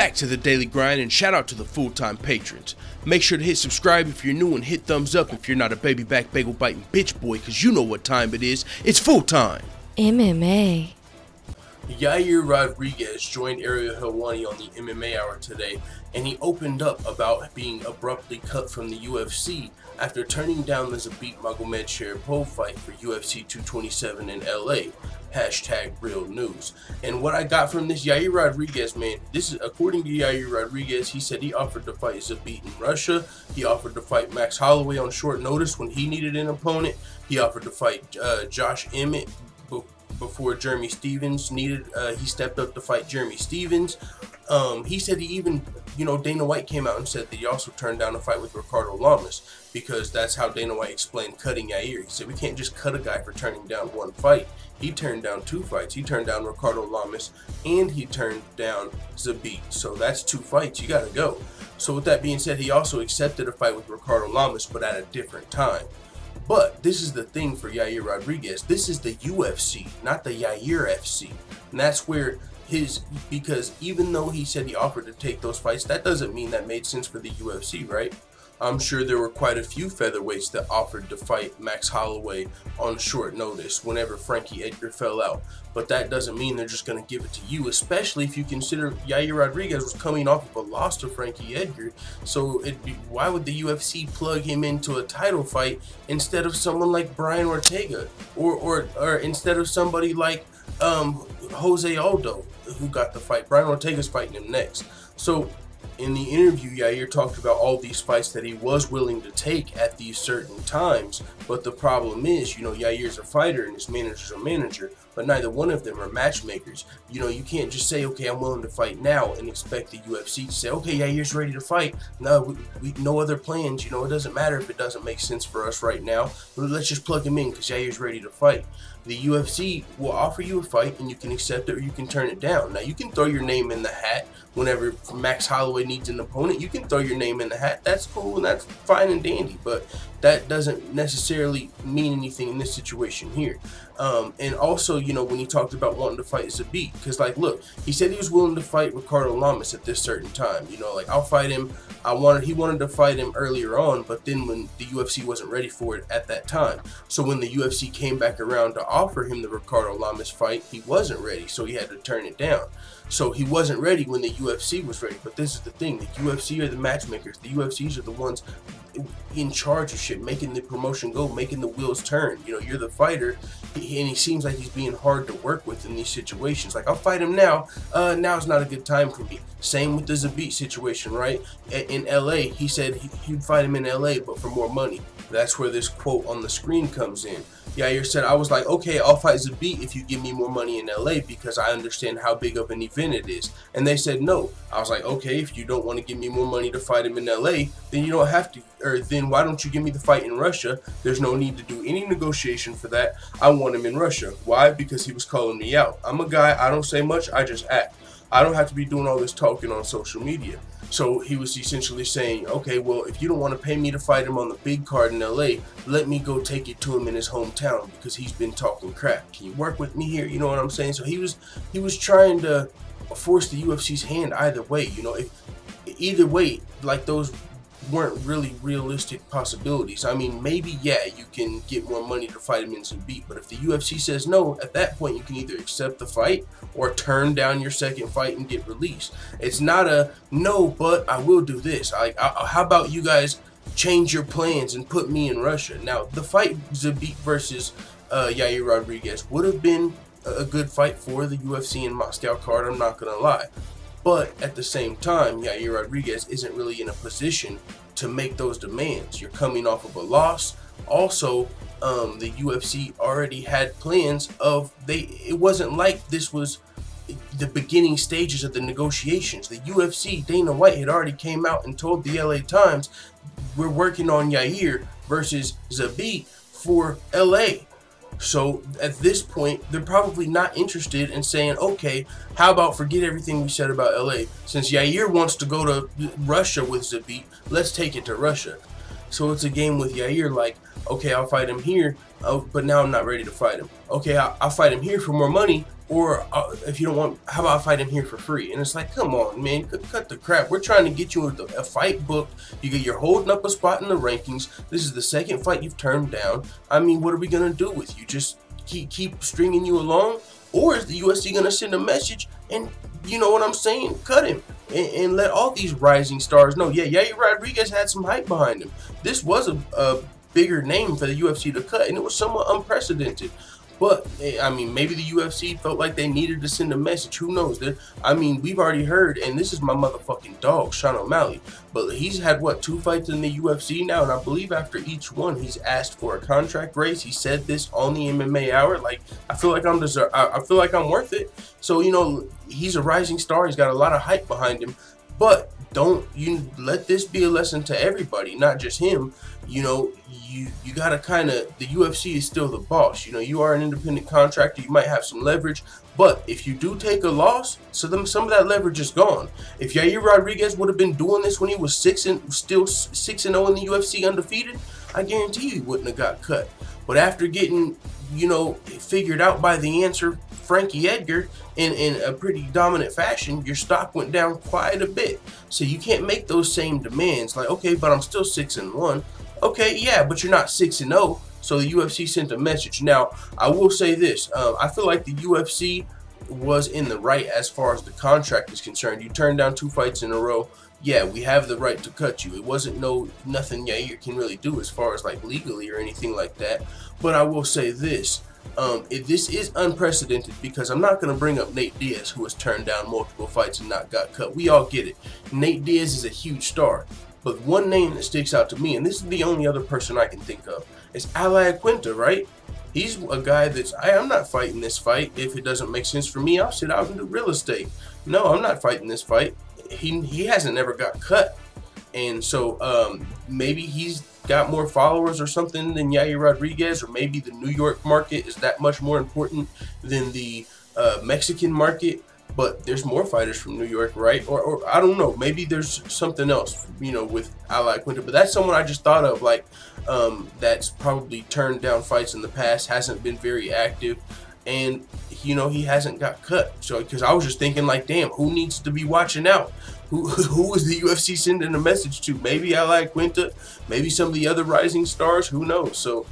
back to the daily grind, and shout out to the full-time patrons. Make sure to hit subscribe if you're new and hit thumbs up if you're not a baby back bagel biting bitch boy, cause you know what time it is. It's full time. MMA. Yair Rodriguez joined Ariel Helwani on the MMA Hour today, and he opened up about being abruptly cut from the UFC after turning down the Zabit Magomedsharipov fight for UFC 227 in LA. Hashtag real news. And what I got from this Yair Rodriguez, man, this is according to Yair Rodriguez. He said he offered to fight Zabit in Russia. He offered to fight Max Holloway on short notice when he needed an opponent. He offered to fight Josh Emmett before Jeremy Stevens needed. He stepped up to fight Jeremy Stevens. He said he even, Dana White came out and said that he also turned down a fight with Ricardo Lamas, because that's how Dana White explained cutting Yair. He said we can't just cut a guy for turning down one fight. He turned down two fights. He turned down Ricardo Lamas and he turned down Zabit. So that's two fights. You got to go. So with that being said, he also accepted a fight with Ricardo Lamas, but at a different time. But this is the thing for Yair Rodriguez. This is the UFC, not the Yair FC. And that's where because even though he said he offered to take those fights, that doesn't mean that made sense for the UFC, right? I'm sure there were quite a few featherweights that offered to fight Max Holloway on short notice whenever Frankie Edgar fell out. But that doesn't mean they're just going to give it to you, especially if you consider Yair Rodriguez was coming off of a loss to Frankie Edgar. So why would the UFC plug him into a title fight instead of someone like Brian Ortega or instead of somebody like Jose Aldo, who got the fight? Brian Ortega's fighting him next. So in the interview, Yair talked about all these fights that he was willing to take at these certain times, but the problem is, Yair's a fighter and his manager's a manager, but neither one of them are matchmakers. You can't just say, okay, I'm willing to fight now and expect the UFC to say, okay, Yair's ready to fight. No, we no other plans. It doesn't matter if it doesn't make sense for us right now. Let's just plug him in because Yair's ready to fight. The UFC will offer you a fight and you can accept it or you can turn it down. Now, you can throw your name in the hat whenever Max Holloway needs an opponent. You can throw your name in the hat. That's cool and that's fine and dandy, but that doesn't necessarily mean anything in this situation here. And also, when he talked about wanting to fight Zabit, because look, he said he was willing to fight Ricardo Lamas at this certain time. I'll fight him. He wanted to fight him earlier on, but then when the UFC wasn't ready for it at that time. So when the UFC came back around to offer him the Ricardo Lamas fight, he wasn't ready, so he had to turn it down. So he wasn't ready when the UFC was ready. But this is the thing, the UFC are the matchmakers. The UFCs are the ones in charge of shit, making the promotion go, making the wheels turn. You're the fighter, and he seems like he's being hard to work with in these situations. Like, I'll fight him now. Now's not a good time for me. Same with the Zabit situation, right? In LA, he said he'd fight him in LA, but for more money. That's where this quote on the screen comes in. Yair said, I was like, okay, I'll fight Zabit if you give me more money in LA because I understand how big of an event it is. And they said no. I was like, okay, if you don't want to give me more money to fight him in LA, then you don't have to. Or then why don't you give me the fight in Russia? There's no need to do any negotiation for that. I want him in Russia. Why? Because he was calling me out. I'm a guy, I don't say much, I just act. I don't have to be doing all this talking on social media. So he was essentially saying, okay, well, if you don't want to pay me to fight him on the big card in LA, let me go take it to him in his hometown because he's been talking crap. Can you work with me here? You know what I'm saying? So he was trying to force the UFC's hand either way. Either way, those weren't really realistic possibilities. I mean, maybe, yeah, you can get more money to fight him in Zabit, but if the UFC says no, at that point you can either accept the fight or turn down your second fight and get released. It's not a no, but I will do this. How about you guys change your plans and put me in Russia? Now, the fight Zabit versus Yair Rodriguez would have been a good fight for the UFC in Moscow card, I'm not gonna lie. But at the same time, Yair Rodriguez isn't really in a position to make those demands. You're coming off of a loss. Also, the UFC already had plans of it wasn't like this was the beginning stages of the negotiations. The UFC, Dana White had already came out and told the LA Times, we're working on Yair versus Zabit for LA. So at this point, they're probably not interested in saying, okay, how about forget everything we said about LA? Since Yair wants to go to Russia with Zabit, let's take it to Russia. So it's a game with Yair like, okay, I'll fight him here, but now I'm not ready to fight him. Okay, I'll fight him here for more money, Or if you don't want, how about I fight him here for free? And it's like, come on, man, cut the crap. We're trying to get you a fight booked. You're holding up a spot in the rankings. This is the second fight you've turned down. I mean, what are we gonna do with you? Just keep stringing you along? Or is the UFC gonna send a message and, you know what I'm saying, cut him and let all these rising stars know, yeah, Yair Rodriguez had some hype behind him. This was a bigger name for the UFC to cut, and it was somewhat unprecedented. But, I mean, maybe the UFC felt like they needed to send a message. Who knows? I mean, we've already heard, and this is my motherfucking dog, Sean O'Malley. But he's had, what, 2 fights in the UFC now? And I believe after each one, he's asked for a contract raise. He said this on the MMA Hour. Like, I feel like I feel like I'm worth it. So, you know, he's a rising star. He's got a lot of hype behind him. But don't you let this be a lesson to everybody, not just him. You know, you gotta kind of, the UFC is still the boss. You know, you are an independent contractor. You might have some leverage, but if you do take a loss, some of that leverage is gone. If Yair Rodriguez would have been doing this when he was 6-0 in the UFC undefeated, I guarantee you he wouldn't have got cut. But after getting, you know, figured out by the answer, Frankie Edgar, in a pretty dominant fashion, your stock went down quite a bit. So you can't make those same demands. Like, okay, but I'm still 6-1. Okay, yeah, but you're not 6-0. So the UFC sent a message. Now, I will say this. I feel like the UFC was in the right as far as the contract is concerned. You turned down 2 fights in a row. Yeah, we have the right to cut you. It wasn't nothing Yair can really do as far as like legally or anything like that. But I will say this. This is unprecedented because I'm not going to bring up Nate Diaz, who has turned down multiple fights and not got cut. We all get it. Nate Diaz is a huge star. But one name that sticks out to me, and this is the only other person I can think of, is Al Quinta, right? He's a guy that's, I'm not fighting this fight. If it doesn't make sense for me, I'll sit out and do real estate. No, I'm not fighting this fight. He hasn't ever got cut. And so maybe he's got more followers or something than Yair Rodriguez, or maybe the New York market is that much more important than the Mexican market. But there's more fighters from New York, right? Or I don't know. Maybe there's something else, you know, with Al Quinta. But that's someone I just thought of, like, that's probably turned down fights in the past, hasn't been very active, and, you know, he hasn't got cut. So, because I was just thinking, like, damn, who needs to be watching out? Who is the UFC sending a message to? Maybe Al Quinta, maybe some of the other rising stars, who knows? So,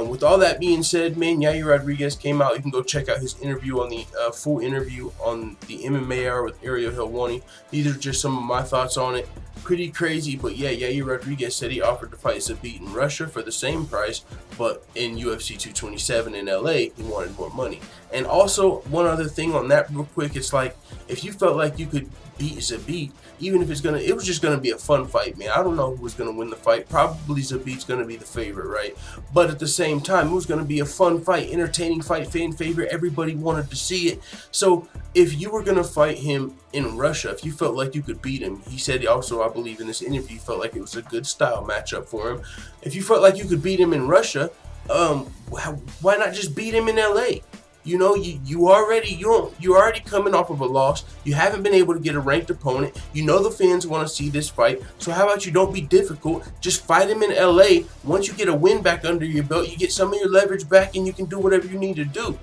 with all that being said, man, Yair Rodriguez came out. You can go check out his interview on the full interview on the MMA Hour with Ariel Helwani. These are just some of my thoughts on it. Pretty crazy, but yeah, Yair Rodriguez said he offered to fight Zabit in Russia for the same price, but in UFC 227 in LA, he wanted more money. And also, one other thing on that real quick, it's like, if you felt like you could beat Zabit, even if it was just gonna be a fun fight, man. I don't know who was gonna win the fight. Probably Zabit's gonna be the favorite, right? But at the same time, it was gonna be a fun fight, entertaining fight, fan favorite. Everybody wanted to see it. So if you were gonna fight him in Russia, if you felt like you could beat him, he said also, I believe in this interview, felt like it was a good style matchup for him. If you felt like you could beat him in Russia, why not just beat him in LA? You know, you're already coming off of a loss. You haven't been able to get a ranked opponent. You know the fans want to see this fight. So how about you don't be difficult? Just fight him in LA. Once you get a win back under your belt, you get some of your leverage back and you can do whatever you need to do.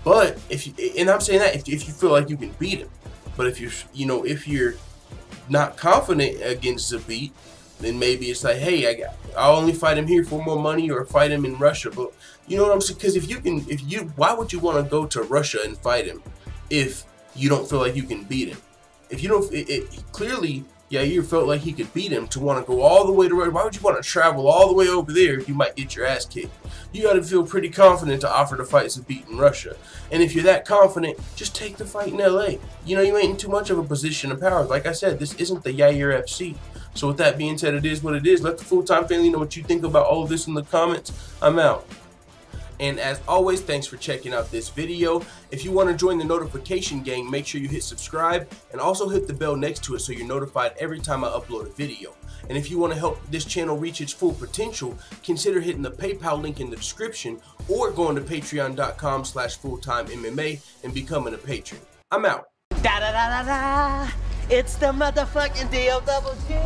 But and I'm saying that if you feel like you can beat him. But if you're not confident against Zabit, then maybe it's like, hey, I'll only fight him here for more money, or fight him in Russia. But you know what I'm saying? Because why would you want to go to Russia and fight him if you don't feel like you can beat him? If you don't, clearly, Yair felt like he could beat him to want to go all the way to Russia. Why would you want to travel all the way over there if you might get your ass kicked? You got to feel pretty confident to offer to fight Zabit in Russia. And if you're that confident, just take the fight in LA. You know, you ain't in too much of a position of power. Like I said, this isn't the Yair FC. So with that being said, it is what it is. Let the full-time family know what you think about all of this in the comments. I'm out. And as always, thanks for checking out this video. If you want to join the notification gang, make sure you hit subscribe and also hit the bell next to it so you're notified every time I upload a video. And if you want to help this channel reach its full potential, consider hitting the PayPal link in the description or going to patreon.com/fulltimemma and becoming a patron. I'm out. Da da da da da. It's the motherfucking DLG.